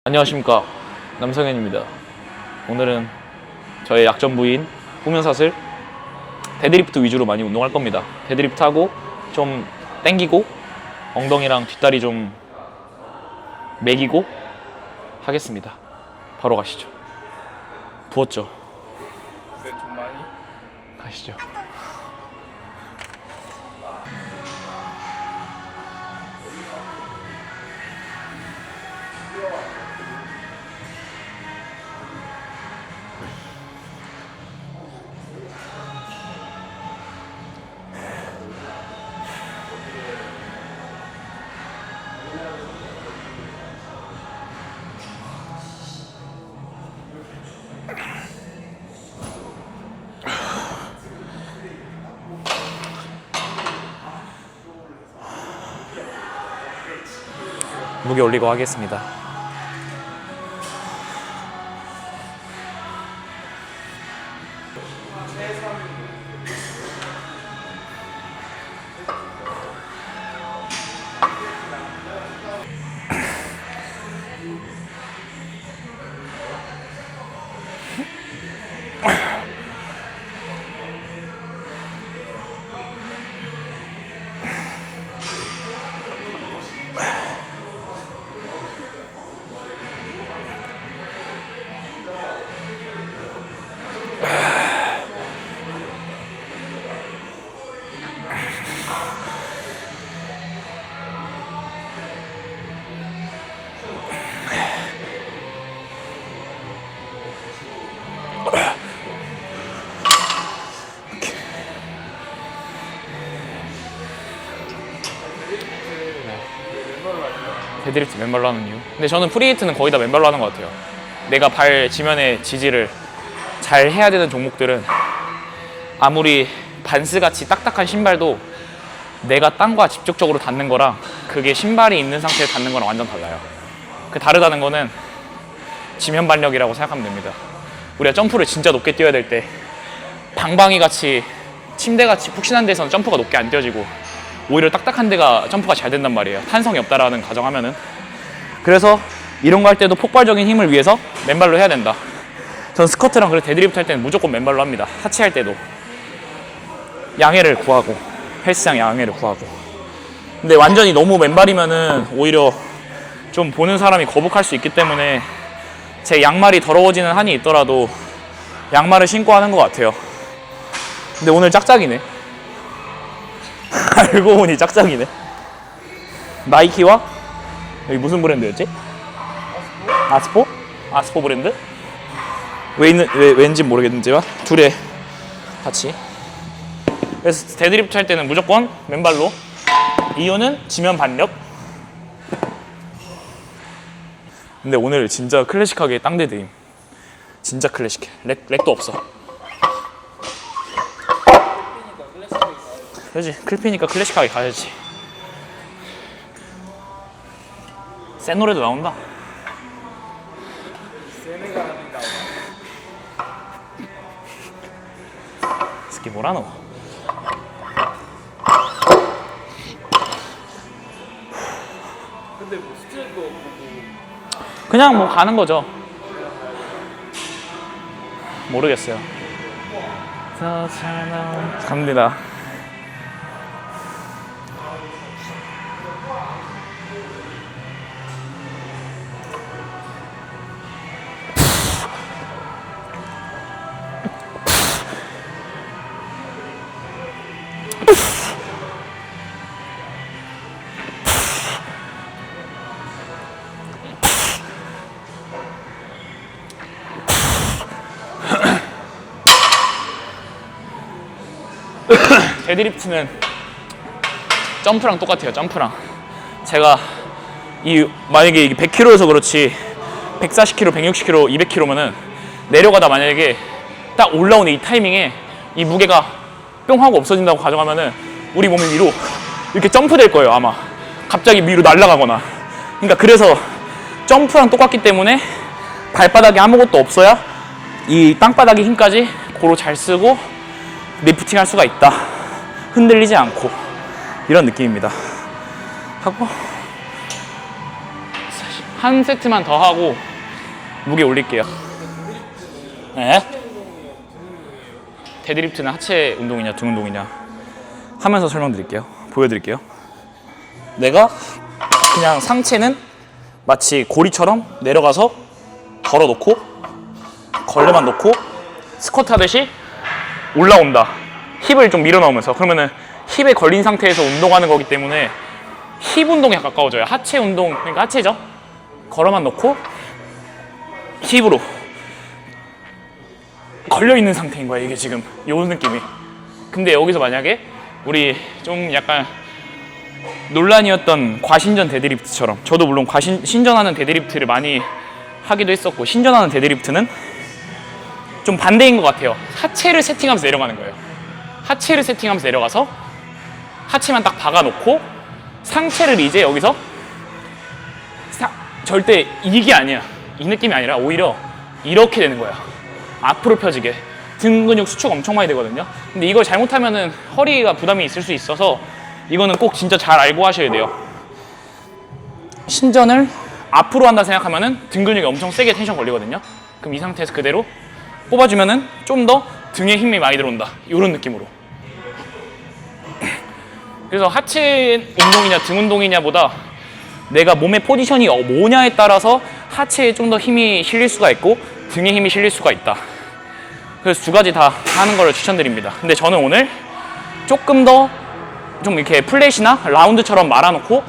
안녕하십니까, 남성현입니다. 오늘은 저의 약점 부위인 후면사슬 데드리프트 위주로 많이 운동할 겁니다. 데드리프트 하고 좀 당기고 엉덩이랑 뒷다리 좀 매기고 하겠습니다. 바로 가시죠. 부었죠? 네, 좀 많이. 가시죠. 무게 올리고 하겠습니다. 데드리프트 맨발로 하는 이유? 근데 저는 프리히트는 거의 다 맨발로 하는 것 같아요. 내가 발 지면의 지지를 잘 해야 되는 종목들은 아무리 반스같이 딱딱한 신발도 내가 땅과 직접적으로 닿는 거랑 그게 신발이 있는 상태에 닿는 거랑 완전 달라요. 그 다르다는 거는 지면 반력이라고 생각하면 됩니다. 우리가 점프를 진짜 높게 뛰어야 될 때 방방이 같이 침대같이 푹신한 데서는 점프가 높게 안 뛰어지고 오히려 딱딱한 데가 점프가 잘 된단 말이에요. 탄성이 없다라는 가정하면은. 그래서 이런 거 할 때도 폭발적인 힘을 위해서 맨발로 해야 된다. 전 스쿼트랑 그리고 데드리프트 할 때는 무조건 맨발로 합니다. 하체 할 때도 양해를 구하고, 헬스장 양해를 구하고. 근데 완전히 너무 맨발이면은 오히려 좀 보는 사람이 거북할 수 있기 때문에 제 양말이 더러워지는 한이 있더라도 양말을 신고 하는 것 같아요. 근데 오늘 짝짝이네. 알고 보니 짝짝이네. 나이키와 여기 무슨 브랜드였지? 아스포? 아스포 브랜드? 왠지 모르겠는지만 둘에 같이. 그래서 데드리프트 할 때는 무조건 맨발로. 이유는 지면 반력. 근데 오늘 진짜 클래식하게 땅데드임. 진짜 클래식해. 렉도 없어. 그렇지, 클피니까 클래식하게 가야지. 센 노래도 나온다. 세네가 하는 나와. 스키 뭐라노? 근데 뭐 스트랩도 없고 그냥 뭐 가는 거죠. 모르겠어요. 갑니다. 데드리프트는 점프랑 똑같아요. 점프랑 제가 만약에 이게 100kg여서 그렇지 140kg, 160kg, 200kg면은 내려가다 만약에 딱 올라오는 이 타이밍에 이 무게가 뿅 하고 없어진다고 가정하면은 우리 몸이 위로 이렇게 점프될 거예요. 아마 갑자기 위로 날아가거나. 그러니까 그래서 점프랑 똑같기 때문에 발바닥에 아무것도 없어야 이 땅바닥의 힘까지 고루 잘 쓰고 리프팅 할 수가 있다. 흔들리지 않고 이런 느낌입니다. 하고 40. 한 세트만 더 하고 무게 올릴게요. 네? 데드리프트는 하체 운동이냐 등 운동이냐 하면서 설명드릴게요. 보여드릴게요. 내가 그냥 상체는 마치 고리처럼 내려가서 걸어놓고 걸레만 놓고 스쿼트 하듯이 올라온다. 힙을 좀 밀어넣으면서. 그러면은 힙에 걸린 상태에서 운동하는 거기 때문에 힙 운동에 가까워져요. 하체 운동, 그러니까 하체죠. 걸어만 놓고 힙으로 걸려있는 상태인 거야, 이게 지금. 요 느낌이. 근데 여기서 만약에 우리 좀 약간 논란이었던 과신전 데드리프트처럼, 저도 물론 신전하는 데드리프트를 많이 하기도 했었고, 신전하는 데드리프트는 좀 반대인 것 같아요. 하체를 세팅하면서 내려가는 거예요. 하체를 세팅하면서 내려가서 하체만 딱 박아놓고 상체를 이제 여기서 절대 이게 아니야. 이 느낌이 아니라 오히려 이렇게 되는 거야. 앞으로 펴지게. 등 근육 수축 엄청 많이 되거든요. 근데 이걸 잘못하면은 허리가 부담이 있을 수 있어서 이거는 꼭 진짜 잘 알고 하셔야 돼요. 신전을 앞으로 한다 생각하면은 등 근육이 엄청 세게 텐션 걸리거든요. 그럼 이 상태에서 그대로 뽑아주면은 좀 더 등에 힘이 많이 들어온다. 이런 느낌으로. 그래서 하체 운동이냐 등 운동이냐보다 내가 몸의 포지션이 뭐냐에 따라서 하체에 좀 더 힘이 실릴 수가 있고 등에 힘이 실릴 수가 있다. 그래서 두 가지 다 하는 걸 추천드립니다. 근데 저는 오늘 조금 더 좀 이렇게 플랫이나 라운드처럼 말아놓고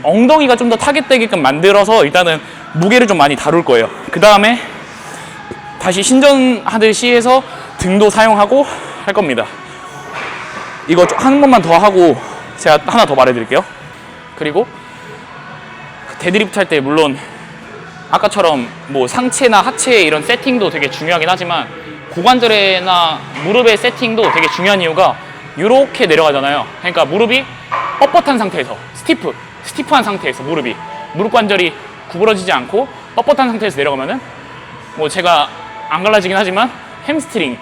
엉덩이가 좀 더 타겟되게끔 만들어서 일단은 무게를 좀 많이 다룰 거예요. 그 다음에 다시 신전하듯이 해서 등도 사용하고 할 겁니다. 이거 한 번만 더 하고 제가 하나 더 말해드릴게요. 그리고 데드리프트 할 때 물론 아까처럼 뭐 상체나 하체 이런 세팅도 되게 중요하긴 하지만 고관절이나 무릎의 세팅도 되게 중요한 이유가 이렇게 내려가잖아요. 그러니까 무릎이 뻣뻣한 상태에서 스티프한 상태에서 무릎 관절이 구부러지지 않고 뻣뻣한 상태에서 내려가면은 뭐 제가 안 갈라지긴 하지만 햄스트링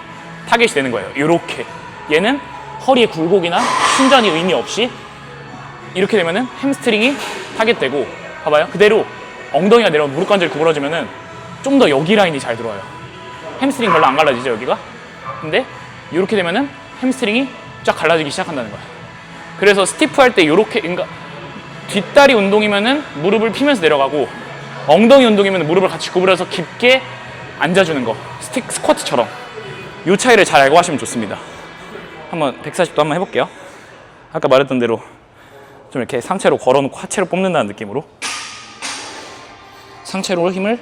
타겟이 되는 거예요. 이렇게 얘는 허리에 굴곡이나 신전이 의미 없이 이렇게 되면은 햄스트링이 타겟되고, 봐봐요. 그대로 엉덩이가 내려오면 무릎 관절이 구부러지면은 좀 더 여기 라인이 잘 들어와요. 햄스트링 별로 안 갈라지죠, 여기가? 근데 이렇게 되면은 햄스트링이 쫙 갈라지기 시작한다는 거야. 그래서 스티프 할 때 이렇게, 그러니까 뒷다리 운동이면은 무릎을 피면서 내려가고, 엉덩이 운동이면 무릎을 같이 구부려서 깊게 앉아주는 거. 스쿼트처럼. 이 차이를 잘 알고 하시면 좋습니다. 한번 140도 한번 해볼게요. 아까 말했던 대로 좀 이렇게 상체로 걸어놓고 하체로 뽑는다는 느낌으로. 상체로 힘을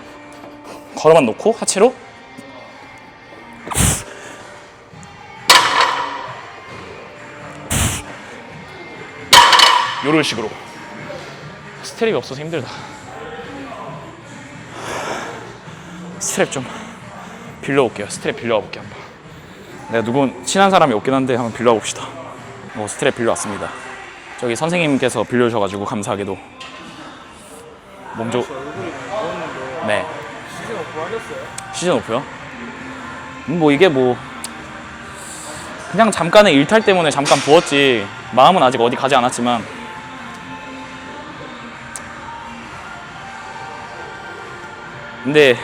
걸어만 놓고 하체로 요런 식으로. 스트랩이 없어서 힘들다. 스트랩 좀 빌려올게요. 스트랩 빌려와 볼게요. 한번. 내가 누군 친한 사람이 없긴 한데 한번 빌려와 봅시다. 스트랩 빌려왔습니다. 저기 선생님께서 빌려주셔가지고 감사하게도 몸조. 네. 시즌 오프 하셨어요? 시즌 오프요? 뭐 이게 뭐 그냥 잠깐의 일탈 때문에 잠깐 부었지 마음은 아직 어디 가지 않았지만, 근데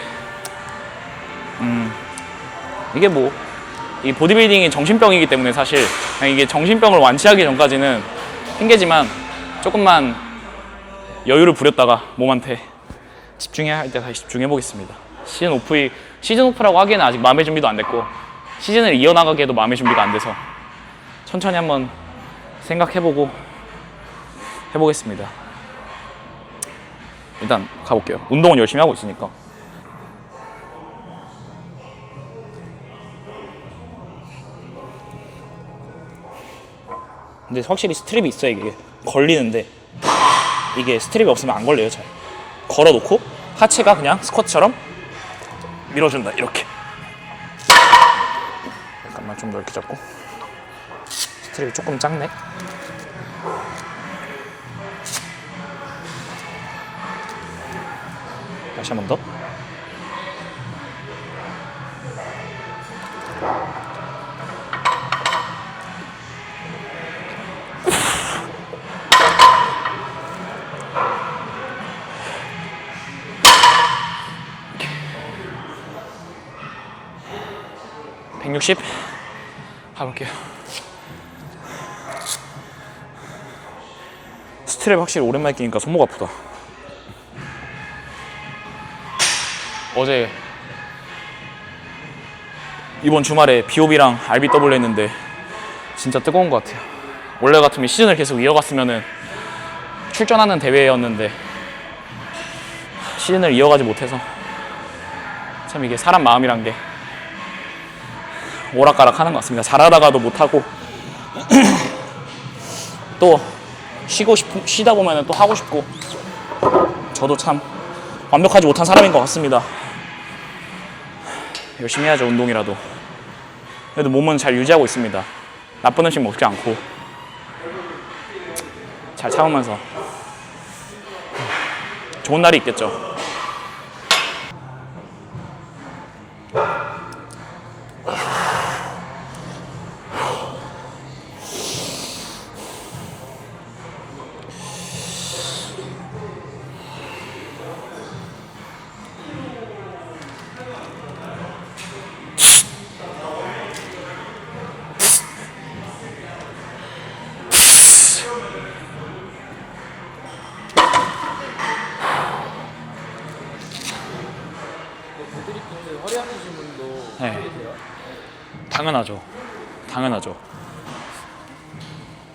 이게 뭐 이 보디빌딩이 정신병이기 때문에 사실 이게 정신병을 완치하기 전까지는 핑계지만 조금만 여유를 부렸다가 몸한테 집중해야 할 때 다시 집중해 보겠습니다. 시즌 오프라고 하기에는 아직 마음의 준비도 안 됐고 시즌을 이어나가기에도 마음의 준비가 안 돼서 천천히 한번 생각해보고 해보겠습니다. 일단 가볼게요. 운동은 열심히 하고 있으니까. 근데 확실히 스트랩이 있어야 이게 걸리는데, 이게 스트랩이 없으면 안 걸려요. 잘 걸어놓고 하체가 그냥 스쿼트처럼 밀어준다. 이렇게. 잠깐만 좀 넓게 잡고. 스트랩이 조금 작네. 다시 한 번 더. 160 가볼게요. 스트랩 확실히 오랜만에 끼니까 손목 아프다. 어제 이번 주말에 BOB랑 RBW 했는데 진짜 뜨거운 것 같아요. 원래 같으면 시즌을 계속 이어갔으면은 출전하는 대회였는데 시즌을 이어가지 못해서 참 이게 사람 마음이란 게 오락가락 하는 것 같습니다. 잘하다가도 못하고 또 쉬다 보면 또 하고 싶고 저도 참 완벽하지 못한 사람인 것 같습니다. 열심히 해야죠. 운동이라도. 그래도 몸은 잘 유지하고 있습니다. 나쁜 음식 먹지 않고 잘 참으면서 좋은 날이 있겠죠. 데드리프트 허리 아프신 분도 네. 하게 돼요? 당연하죠. 당연하죠.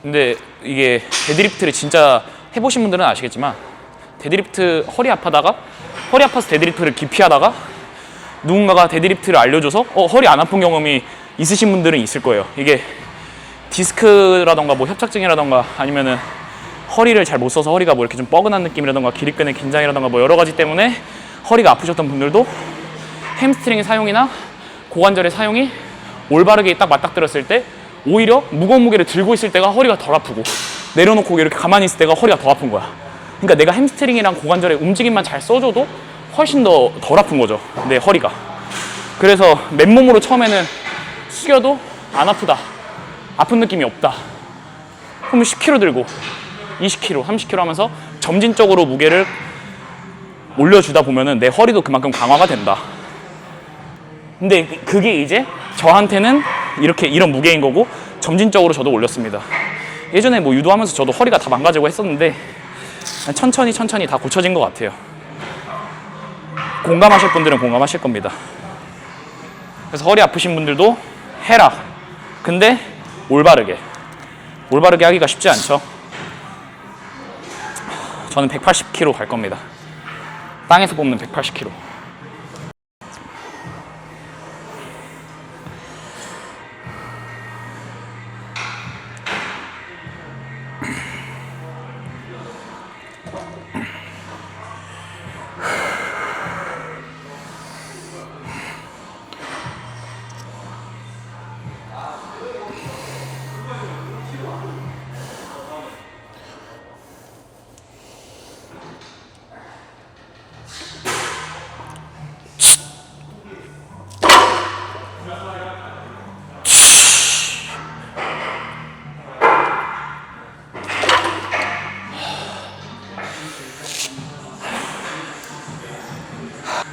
근데 이게 데드리프트를 진짜 해보신 분들은 아시겠지만 데드리프트 허리 아파서 데드리프트를 기피하다가 누군가가 데드리프트를 알려줘서 허리 안 아픈 경험이 있으신 분들은 있을 거예요. 이게 디스크라던가 뭐 협착증이라던가 아니면은 허리를 잘 못 써서 허리가 뭐 이렇게 좀 뻐근한 느낌이라던가 기립근의 긴장이라던가 뭐 여러 가지 때문에 허리가 아프셨던 분들도 햄스트링의 사용이나 고관절의 사용이 올바르게 딱 맞닥뜨렸을 때 오히려 무거운 무게를 들고 있을 때가 허리가 덜 아프고 내려놓고 이렇게 가만히 있을 때가 허리가 더 아픈 거야. 그러니까 내가 햄스트링이랑 고관절의 움직임만 잘 써줘도 훨씬 더 덜 아픈 거죠. 내 허리가. 그래서 맨몸으로 처음에는 숙여도 안 아프다. 아픈 느낌이 없다. 그러면 10kg 들고 20kg, 30kg 하면서 점진적으로 무게를 올려주다 보면은 내 허리도 그만큼 강화가 된다. 근데 그게 이제 저한테는 이런 무게인 거고 점진적으로 저도 올렸습니다. 예전에 뭐 유도하면서 저도 허리가 다 망가지고 했었는데 천천히 다 고쳐진 것 같아요. 공감하실 분들은 공감하실 겁니다. 그래서 허리 아프신 분들도 해라. 근데 올바르게 하기가 쉽지 않죠. 저는 180kg 갈 겁니다. 땅에서 뽑는 180kg.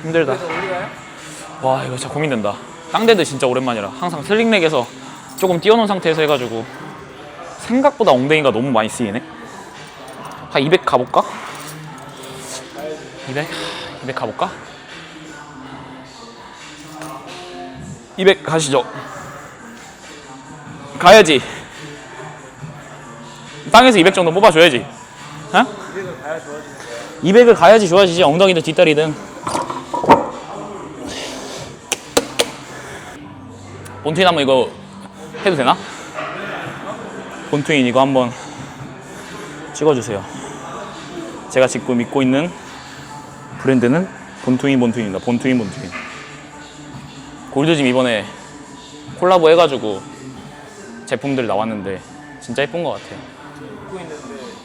힘들다. 와 이거 진짜 고민된다. 땅데드 진짜 오랜만이라 항상 슬링렉에서 조금 띄워놓은 상태에서 해가지고 생각보다 엉덩이가 너무 많이 쓰이네. 한 200 가볼까? 200 가볼까? 200 가시죠. 가야지. 땅에서 200 정도 뽑아줘야지. 어? 200을 가야 좋아지는 거야. 200을 가야지 좋아지지. 엉덩이든 뒷다리든. 본트인 한번 이거 해도 되나? 본트인 이거 한번 찍어주세요. 제가 지금 입고 있는 브랜드는 본트인입니다. 본트인. 골드짐 이번에 콜라보 해가지고 제품들 나왔는데 진짜 예쁜 것 같아요. 입고 있는데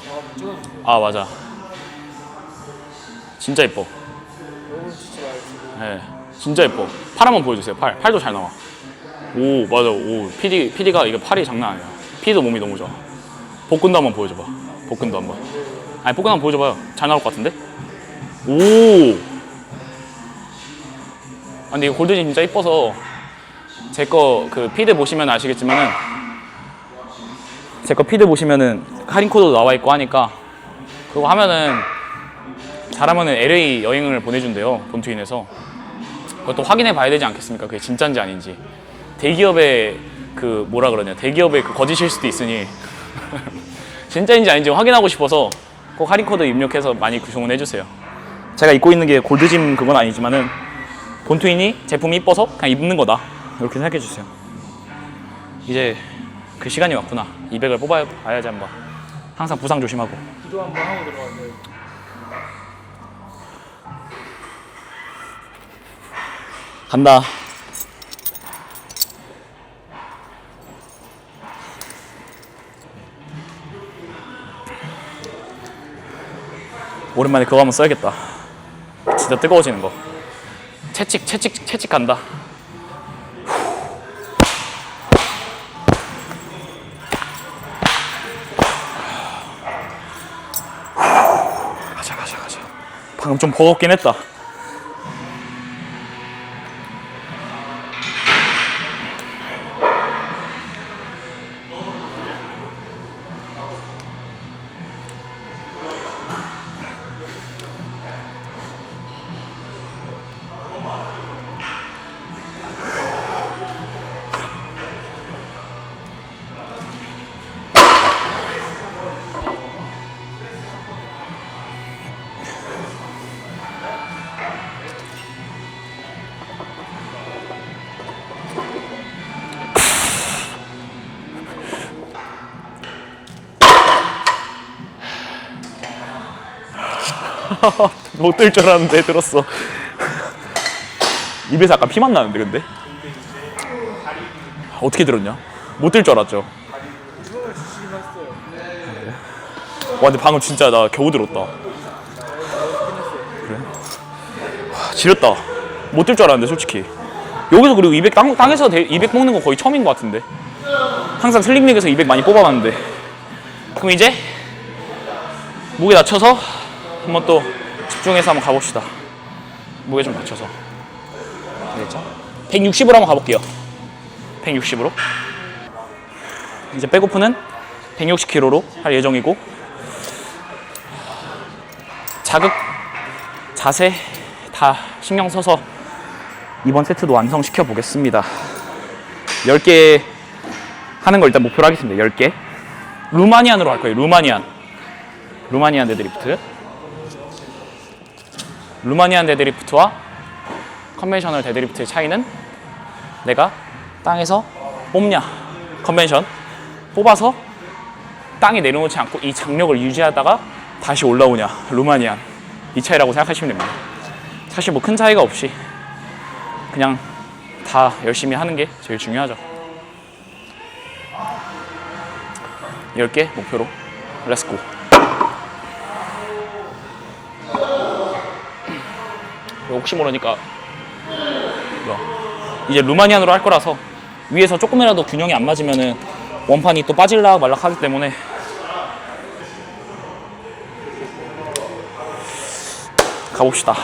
한번 찍어주세요. 아 맞아. 진짜 예뻐. 너무 치지 말고. 네, 진짜 예뻐. 팔 한번 보여주세요. 팔도 잘 나와. 오 맞아. 오 PD가 이거 팔이 장난 아니야. PD도 몸이 너무 좋아. 복근도 한번 보여줘봐. 복근도 한번. 아니 복근 한번 보여줘봐요. 잘 나올 것 같은데? 오. 아, 근데 이거 골드짐 진짜 예뻐서 제 거 그 피드 보시면 아시겠지만은 제 거 피드 보시면은 할인 코드도 나와 있고 하니까 그거 하면은 잘하면은 LA 여행을 보내준대요, 본투인에서. 그것도 확인해 봐야 되지 않겠습니까? 그게 진짜인지 아닌지. 대기업의 그 뭐라 그러냐, 대기업의 그 거짓일 수도 있으니 진짜인지 아닌지 확인하고 싶어서 꼭 할인 코드 입력해서 많이 주문해 주세요. 제가 입고 있는 게 골드짐 그건 아니지만은 본투인이 제품이 이뻐서 그냥 입는 거다, 이렇게 생각해 주세요. 이제 그 시간이 왔구나. 200을 뽑아야지 한번. 항상 부상 조심하고. 기도 한번 하고 들어가세요. 간다. 오랜만에 그거 한번 써야겠다. 진짜 뜨거워지는 거. 채찍 간다. 가자. 방금 좀 버겁긴 했다. 못 들 줄 알았는데 들었어. 입에서 약간 피만 나는데 근데? 어떻게 들었냐? 못 들 줄 알았죠? 이걸 주시긴 했어요. 와 근데 방금 진짜 나 겨우 들었다. 그래? 와, 지렸다. 못 들 줄 알았는데 솔직히. 여기서 그리고 200 땅에서 200 먹는 거 거의 처음인 것 같은데. 항상 슬링릭에서 200 많이 뽑아봤는데. 그럼 이제 무게 낮춰서 한번 또 집중해서 한번 가봅시다. 무게 좀 낮춰서. 알겠죠? 160으로 한번 가볼게요. 160으로. 이제 백오프는 160kg로 할 예정이고, 자극, 자세 다 신경 써서 이번 세트도 완성시켜 보겠습니다. 10개 하는 걸 일단 목표로 하겠습니다. 10개. 루마니안으로 할 거예요. 루마니안 데드리프트. 루마니안 데드리프트와 컨벤셔널 데드리프트의 차이는 내가 땅에서 뽑냐, 컨벤션 뽑아서 땅에 내려놓지 않고 이 장력을 유지하다가 다시 올라오냐, 루마니안. 이 차이라고 생각하시면 됩니다. 사실 뭐 큰 차이가 없이 그냥 다 열심히 하는 게 제일 중요하죠. 10개 목표로 렛츠고. 혹시 모르니까 이제 루마니안으로 할 거라서 위에서 조금이라도 균형이 안 맞으면은 원판이 또 빠질락 말락 하기 때문에 가봅시다.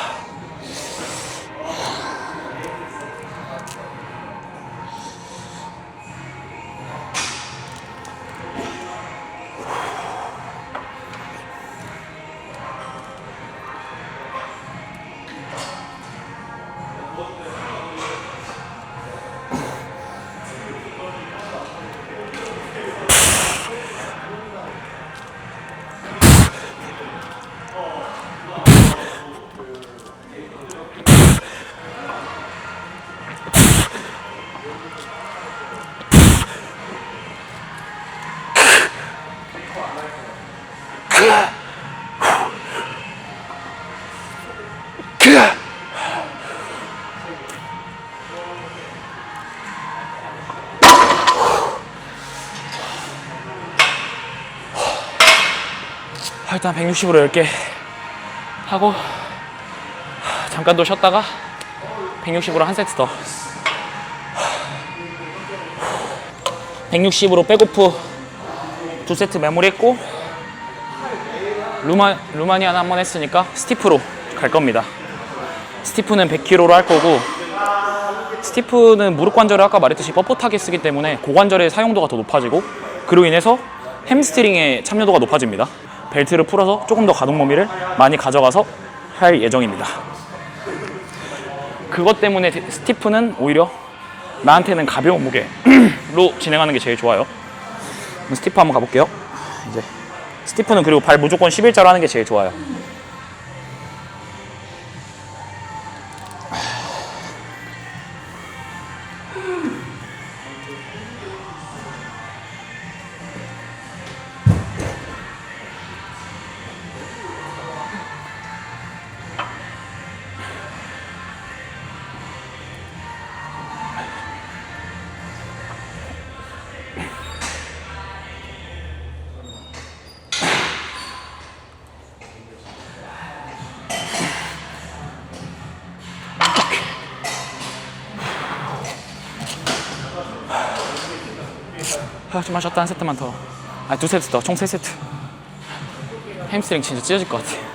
일단 160으로 10개 하고 잠깐 또 쉬었다가 160으로 한 세트 더. 160으로 백오프 2세트 메모리했고 루마니안 한번 했으니까 스티프로 갈 겁니다. 스티프는 100kg로 할 거고 스티프는 무릎 관절을 아까 말했듯이 뻣뻣하게 쓰기 때문에 고관절의 사용도가 더 높아지고 그로 인해서 햄스트링의 참여도가 높아집니다. 벨트를 풀어서 조금 더 가동 범위를 많이 가져가서 할 예정입니다. 그것 때문에 스티프는 오히려 나한테는 가벼운 무게로 진행하는 게 제일 좋아요. 스티프 한번 가볼게요. 이제 스티프는 그리고 발 무조건 11자로 하는 게 제일 좋아요. 좀만 쉬었다 한 세트만 더. 아니 2세트 더. 총 3세트. 햄스트링 진짜 찢어질 것 같아.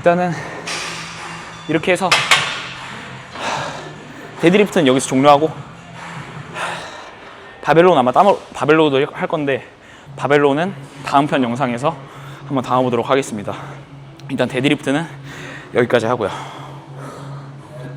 일단은 이렇게 해서 데드리프트는 여기서 종료하고 바벨로는 아마 따로 바벨로도 할 건데 바벨로는 다음 편 영상에서 한번 담아보도록 하겠습니다. 일단 데드리프트는 여기까지 하고요.